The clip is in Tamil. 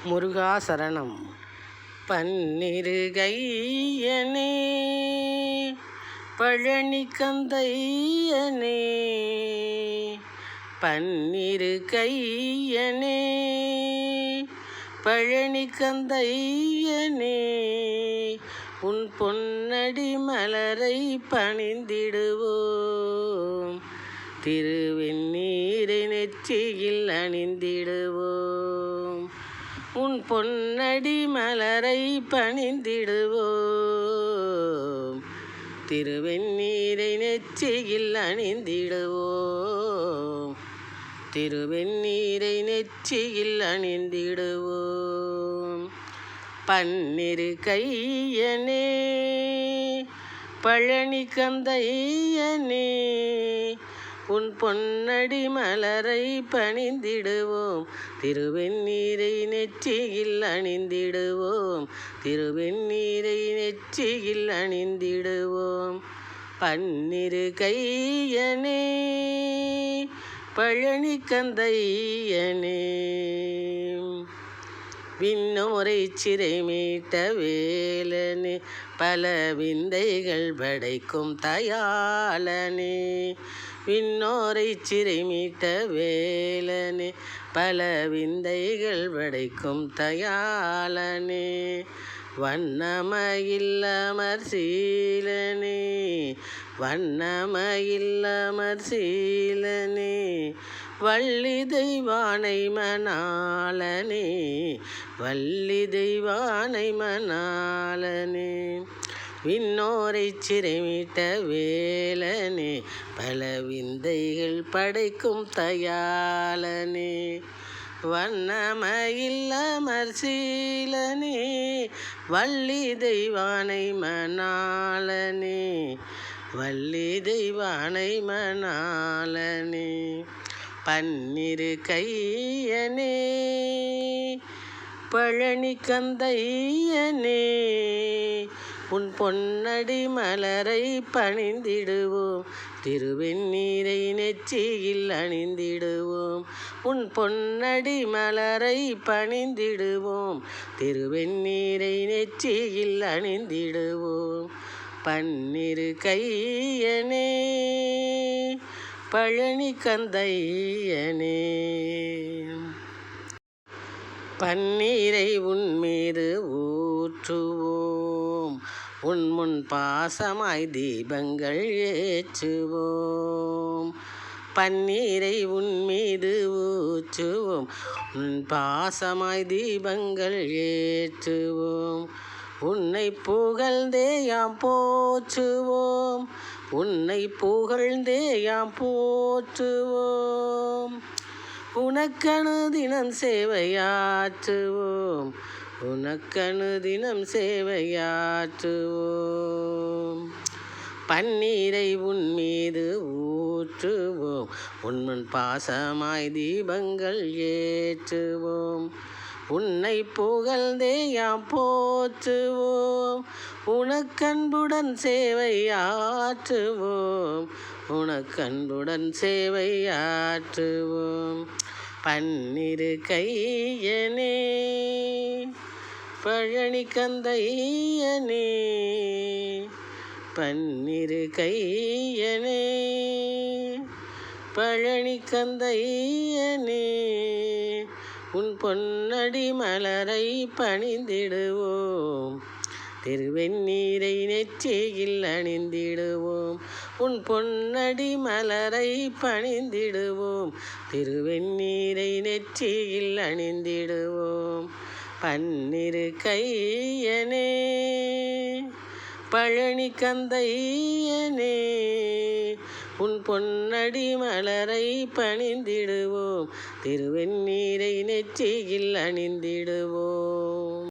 முருகா சரணம். பன்னிருகையனே பழனி கந்தையனே, பன்னிருகையனே பழனி கந்தையனே, உன் பொன்னடி மலரை பணிந்திடுவோம், திருவெண்ணீரை நெற்றியில் அணிந்திடுவோம், உன் பொன்னடி மலரை பணிந்திடுவோம், திருவெண்ணீரை நெற்றியில் அணிந்திடுவோம், திருவெண்ணீரை நெற்றியில் அணிந்திடுவோம். பன்னிரு கையனே பழனி கந்தையனே, உன் பொன்னடி மலரை பணிந்திடுவோம், திருவெண்ணீரை நெற்றியில் அணிந்திடுவோம், திருவெண்ணீரை நெற்றியில் அணிந்திடுவோம். பன்னிரு கையனே பழனி கந்தையனே, விண்ணோரை சிறை மீட்ட வேலனே, பல விந்தைகள் படைக்கும் தயாளனே, விண்ணோரை சிறை மீட்ட வேலனே, பல விந்தைகள் படைக்கும் தயாளனே, வண்ணமயில்லமர் சீலனே, வண்ணமயில்லமர் சீலனே, வள்ளி தெய்வானை மணாளனே, வள்ளி தெய்வானை மணாளனே, விண்ணோரை சிறைமீட்ட வேலனே, பல விந்தைகள் படைக்கும் தயாளனே, வண்ணமயில்லமர் சீலனே, வள்ளி தெய்வானை மணாளனே, வள்ளி தெய்வானை மணாளனே. பன்னிரு கையனே பழனி கந்தையனே, உன் பொன்னடி மலரை பணிந்திடுவோம், திருவெண்ணீரை நெற்றியில் அணிந்திடுவோம், உன் பொன்னடி மலரை பணிந்திடுவோம், திருவெண்ணீரை நெற்றியில் அணிந்திடுவோம். பன்னிரு கையனே பழனி கந்தையனே, பன்னீரை உன்மீது ஊற்றுவோம், உன் முன் பாசமாய் தீபங்கள் ஏற்றுவோம், பன்னீரை உன்மீது ஊற்றுவோம், உன் பாசமாய் தீபங்கள் ஏற்றுவோம், உன்னை புகழ்ந்தே யாம் போற்றுவோம், உன்னை புகழ்ந்தே யாம் போற்றுவோம், உனக்கணு தினம் சேவையாற்றுவோம், உனக்கணு தினம் சேவையாற்றுவோம். பன்னீரை உன்மீது ஊற்றுவோம், உன்முன் பாசமாய் தீபங்கள் ஏற்றுவோம், உன்னை புகழ்ந்தே யாம் போற்றுவோம், உனக்கன்புடன் சேவையாற்றுவோம், உனக்கன்புடன் சேவையாற்றுவோம். பன்னிரு கையனே பழனி கந்தையனே, பன்னிரு கையனே பழனி கந்தையனே, உன் பொன்னடி மலரை பணிந்திடுவோம், திருவெண்ணீரை நெற்றியில் அணிந்திடுவோம், உன் பொன்னடி மலரை பணிந்திடுவோம், திருவெண்ணீரை நெற்றியில் அணிந்திடுவோம். பன்னிரு கையனே பழனி கந்தையனே, உன் பொன்னடி மலரை பணிந்திடுவோம், திருவெண்ணீரை நெற்றியில் அணிந்திடுவோம்.